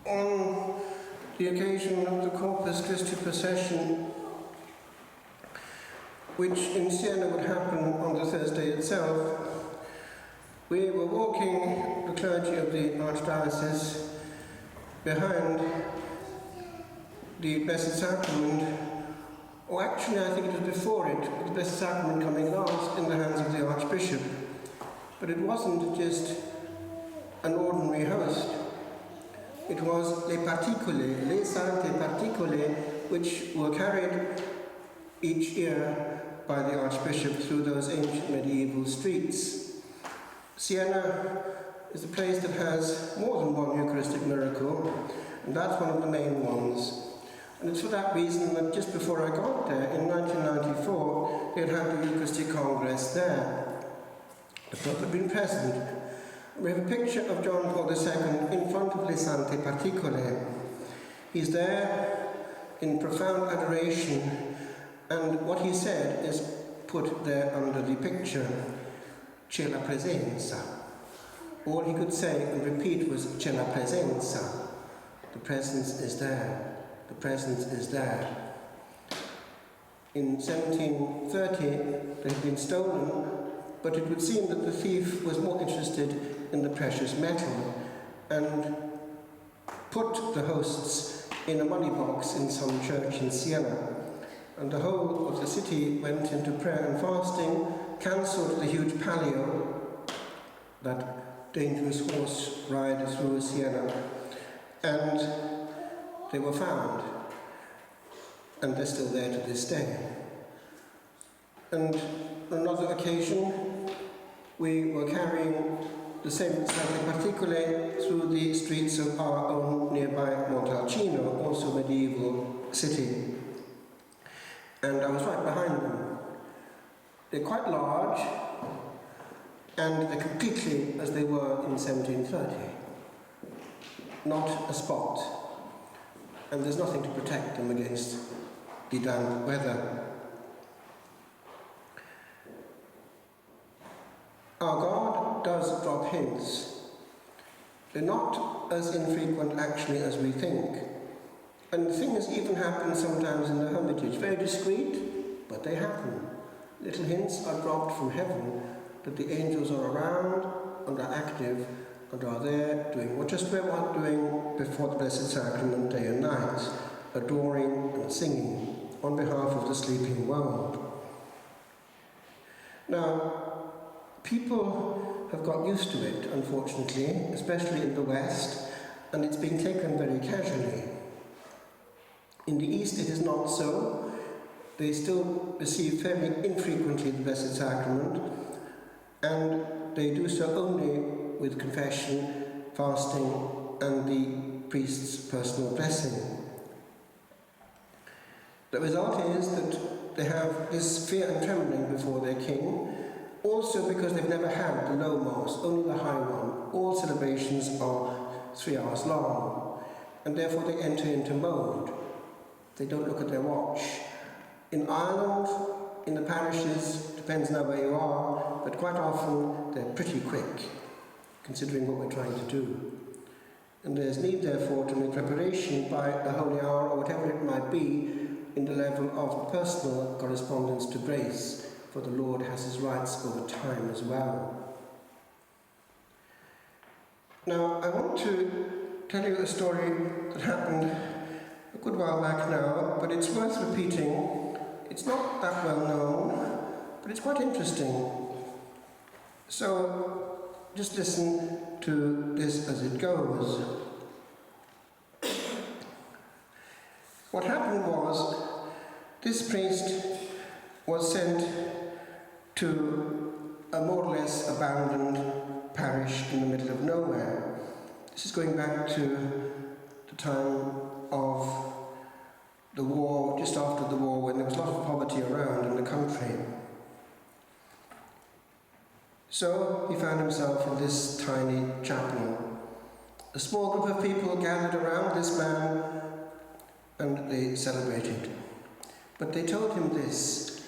On the occasion of the Corpus Christi procession, which in Siena would happen on the Thursday itself, we were walking, the clergy of the Archdiocese, behind the Blessed Sacrament, or actually I think it was before it, the Blessed Sacrament coming last in the hands of the Archbishop. But it wasn't just an ordinary host. It was les particulae, les sainte particulae, which were carried each year by the Archbishop through those ancient medieval streets. Siena is a place that has more than one Eucharistic miracle, and that's one of the main ones. And it's for that reason that just before I got there, in 1994, they had the Eucharistic Congress there. The Pope had been present. We have a picture of John Paul II in front of Les Sainte Particulae. He's there in profound adoration, and what he said is put there under the picture, c'è la presenza. All he could say and repeat was c'è la presenza. The presence is there. The presence is there. In 1730, they had been stolen, but it would seem that the thief was more interested in the precious metal and put the hosts in a money box in some church in Siena. And the whole of the city went into prayer and fasting, cancelled the huge palio, that dangerous horse ride through Siena, and they were found. And they're still there to this day. And on another occasion, we were carrying the same Sainte Particulae through the streets of our own nearby Montalcino, also medieval city. And I was right behind them. They're quite large, and they're completely as they were in 1730. Not a spot. And there's nothing to protect them against the damp weather. Our God does drop hints. They're not as infrequent actually as we think. And things even happen sometimes in the hermitage. Very discreet, but they happen. Little hints are dropped from heaven that the angels are around and are active and are there doing what just we're doing before the Blessed Sacrament day and night, adoring and singing on behalf of the sleeping world. Now, people have got used to it, unfortunately, especially in the West, and it's being taken very casually. In the East it is not so. They still receive very infrequently the Blessed Sacrament, and they do so only with confession, fasting, and the priest's personal blessing. The result is that they have this fear and trembling before their king, also because they've never had the low Mass, only the high one. All celebrations are 3 hours long, and therefore they enter into mode. They don't look at their watch. In Ireland, in the parishes, depends now where you are, but quite often they're pretty quick, considering what we're trying to do. And there's need, therefore, to make preparation by the holy hour, or whatever it might be, in the level of personal correspondence to grace, for the Lord has his rights over time as well. Now, I want to tell you a story that happened a good while back now, but it's worth repeating. It's not that well known, but it's quite interesting. So, just listen to this as it goes. What happened was, this priest was sent to a more or less abandoned parish in the middle of nowhere. This is going back to the time of the war, just after the war, when there was a lot of poverty around in the country. So he found himself in this tiny chapel. A small group of people gathered around this man and they celebrated. But they told him this: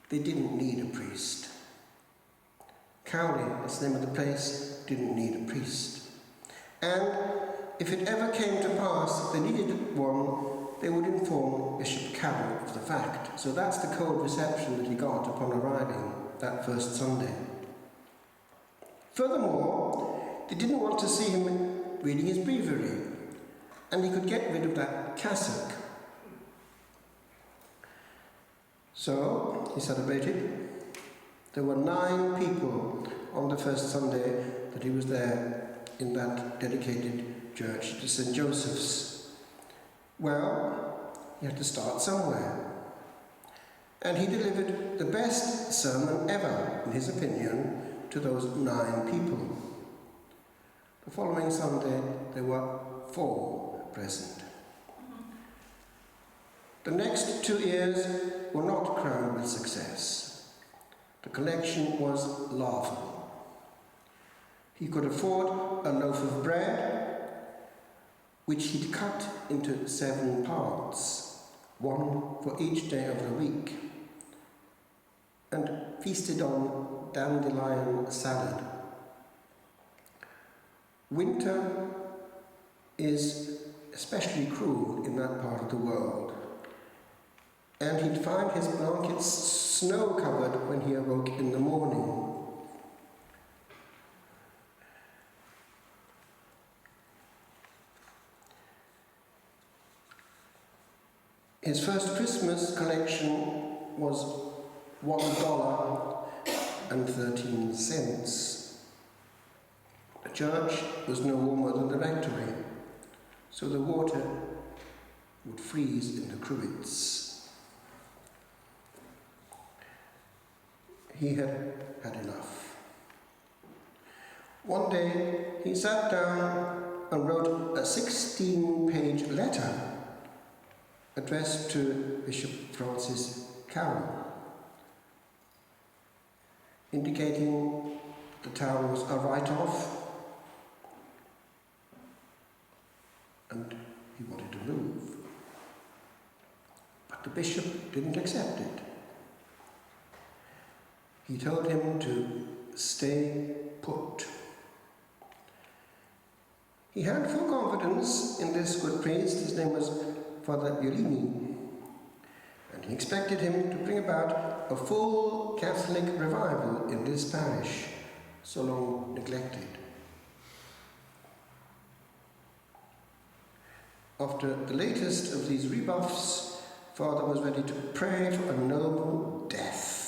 they didn't need a priest. Cowley, that's the name of the place, didn't need a priest. And if it ever came to pass that they needed one, they would inform Bishop Carroll of the fact. So that's the cold reception that he got upon arriving that first Sunday. Furthermore, they didn't want to see him reading his breviary, and he could get rid of that cassock. So he celebrated. There were 9 people on the first Sunday that he was there in that dedicated church to St. Joseph's. Well, he had to start somewhere. And he delivered the best sermon ever, in his opinion, to those 9 people. The following Sunday, there were 4 present. The next 2 years were not crowned with success. The collection was laughable. He could afford a loaf of bread, which he'd cut into 7 parts, 1 for each day of the week, and feasted on dandelion salad. Winter is especially cruel in that part of the world, and he'd find his blankets snow-covered when he awoke in the morning. His first Christmas collection was $1.13. The church was no warmer than the rectory, so the water would freeze in the cruets. He had had enough. One day he sat down and wrote a 16-page letter addressed to Bishop Francis Carroll, indicating the town was a write-off and he wanted to move. But the bishop didn't accept it. He told him to stay put. He had full confidence in this good priest. His name was Father Violini, and he expected him to bring about a full Catholic revival in this parish, so long neglected. After the latest of these rebuffs, Father was ready to pray for a noble death.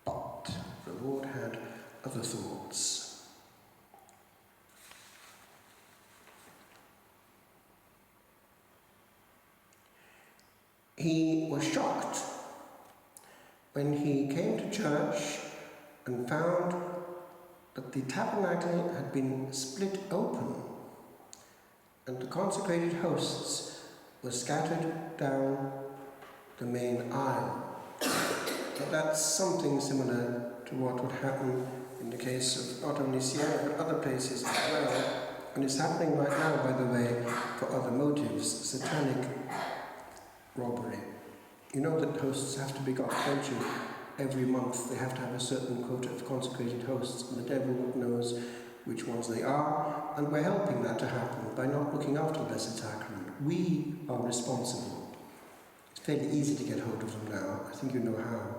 But the Lord had other thoughts. He was shocked when he came to church and found that the tabernacle had been split open and the consecrated hosts were scattered down the main aisle. But that's something similar to what would happen in the case of not only Siena but other places as well, and it's happening right now, by the way, for other motives, satanic robbery. You know that hosts have to be got, don't you? Every month they have to have a certain quota of consecrated hosts, and the devil knows which ones they are, and we're helping that to happen by not looking after the Blessed Sacrament. We are responsible. It's fairly easy to get hold of them now. I think you know how.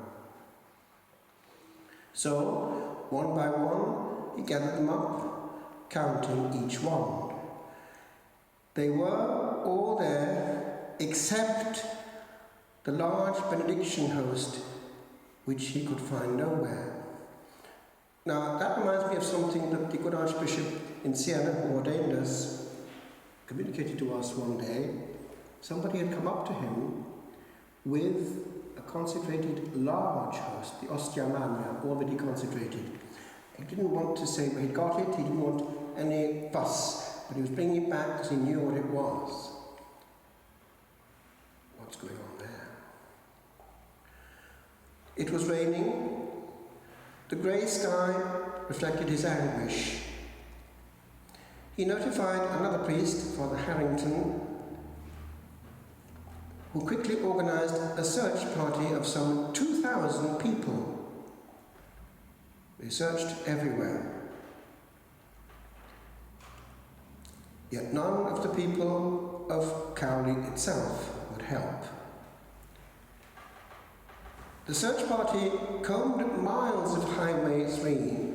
So, one by one, he gathered them up, counting each one. They were all there, except the large benediction host, which he could find nowhere. Now, that reminds me of something that the good Archbishop in Siena, who ordained us, communicated to us one day. Somebody had come up to him with a consecrated large host, the Ostia Magna, already consecrated. He didn't want to say where he got it, he didn't want any fuss, but he was bringing it back because he knew what it was. What's going on there? It was raining. The grey sky reflected his anguish. He notified another priest, Father Harrington, who quickly organised a search party of some 2,000 people. They searched everywhere. Yet none of the people of Cowley itself would help. The search party combed miles of Highway 3.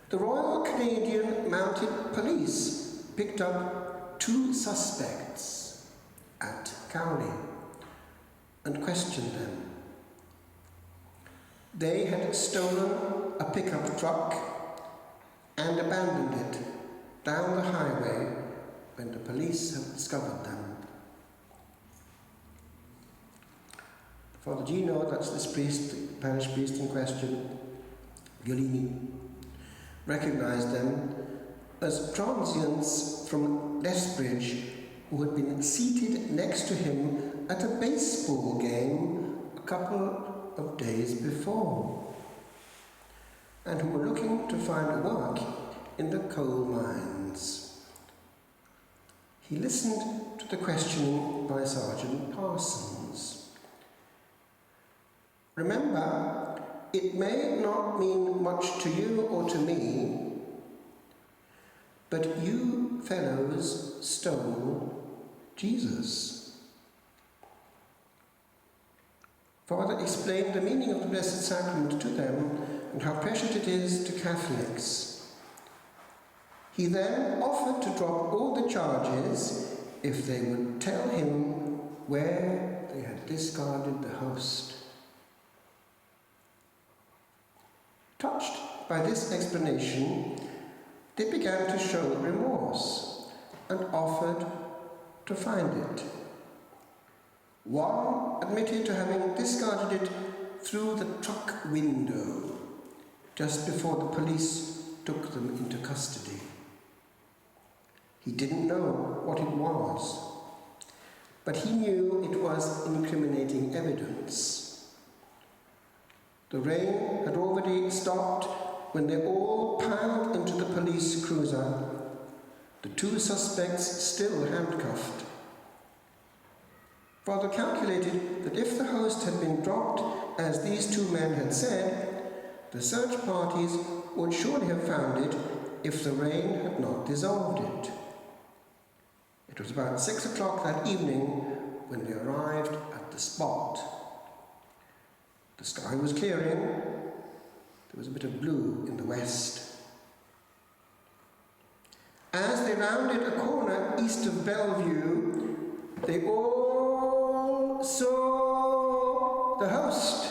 The Royal Canadian Mounted Police picked up 2 suspects at Cowley and questioned them. They had stolen a pickup truck and abandoned it down the highway when the police had discovered them. Father Gino, that's this priest, the parish priest in question, Giolini, recognised them as transients from Lethbridge who had been seated next to him at a baseball game a couple of days before, and who were looking to find work in the coal mines. He listened to the questioning by Sergeant Parsons. Remember, it may not mean much to you or to me, but you fellows stole Jesus. Father explained the meaning of the Blessed Sacrament to them and how precious it is to Catholics. He then offered to drop all the charges if they would tell him where they had discarded the host. Touched by this explanation, they began to show remorse and offered to find it. One admitted to having discarded it through the truck window just before the police took them into custody. He didn't know what it was, but he knew it was incriminating evidence. The rain had already stopped when they all piled into the police cruiser, the 2 suspects still handcuffed. Father calculated that if the host had been dropped, as these 2 men had said, the search parties would surely have found it if the rain had not dissolved it. It was about 6 o'clock that evening when they arrived at the spot. The sky was clearing. There was a bit of blue in the west. As they rounded a corner east of Bellevue, they all saw the host,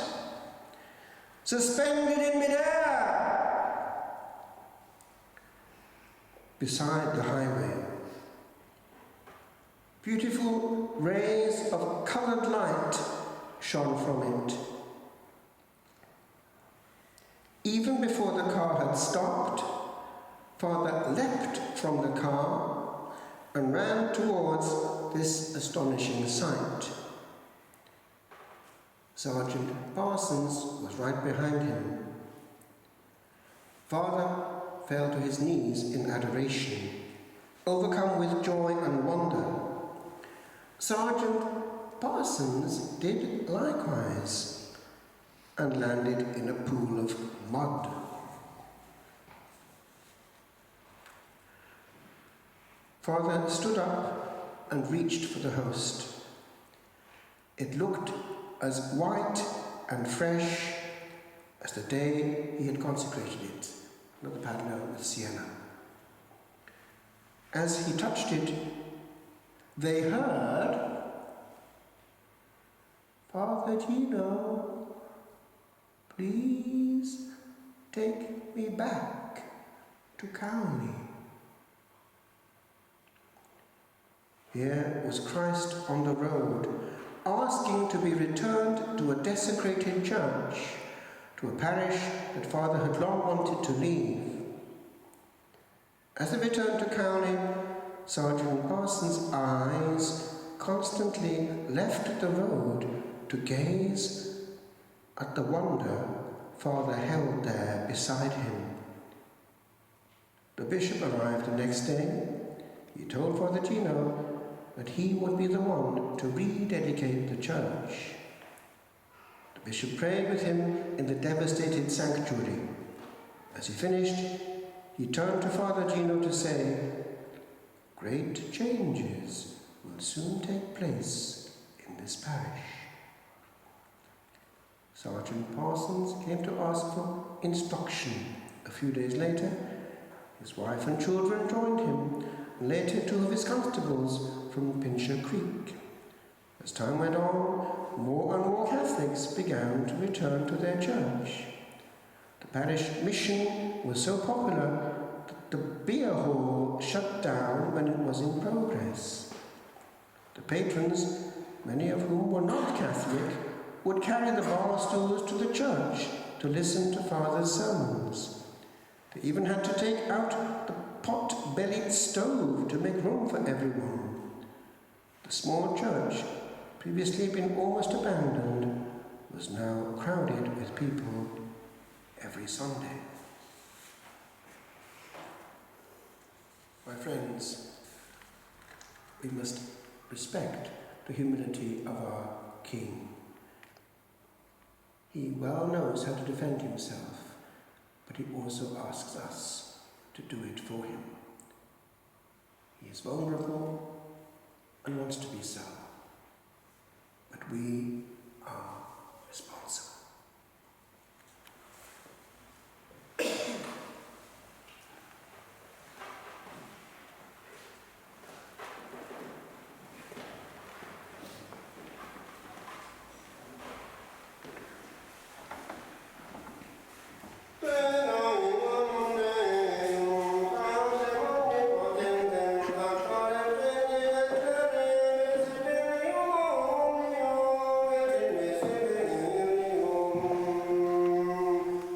suspended in midair, beside the highway. Beautiful rays of coloured light shone from it. Even before the car had stopped, Father leapt from the car and ran towards this astonishing sight. Sergeant Parsons was right behind him. Father fell to his knees in adoration, overcome with joy and wonder. Sergeant Parsons did likewise and landed in a pool of mud. Father stood up and reached for the host. It looked as white and fresh as the day he had consecrated it, not the Padre of Siena. As he touched it, they heard, "Father Gino, please take me back to Cowley." Here was Christ on the road, asking to be returned to a desecrated church, to a parish that Father had long wanted to leave. As they returned to Cowley, Sergeant Parsons' eyes constantly left the road to gaze at the wonder Father held there beside him. The bishop arrived the next day. He told Father Gino that he would be the one to rededicate the church. The bishop prayed with him in the devastated sanctuary. As he finished, he turned to Father Gino to say, great changes will soon take place in this parish. Sergeant Parsons came to ask for instruction. A few days later, his wife and children joined him, and later 2 of his constables from Pincher Creek. As time went on, more and more Catholics began to return to their church. The parish mission was so popular that the beer hall shut down when it was in progress. The patrons, many of whom were not Catholic, would carry the bar stools to the church to listen to Father's sermons. They even had to take out the pot-bellied stove to make room for everyone. The small church, previously been almost abandoned, was now crowded with people every Sunday. My friends, we must respect the humility of our King. He well knows how to defend himself, but he also asks us to do it for him. He is vulnerable and wants to be so, but we are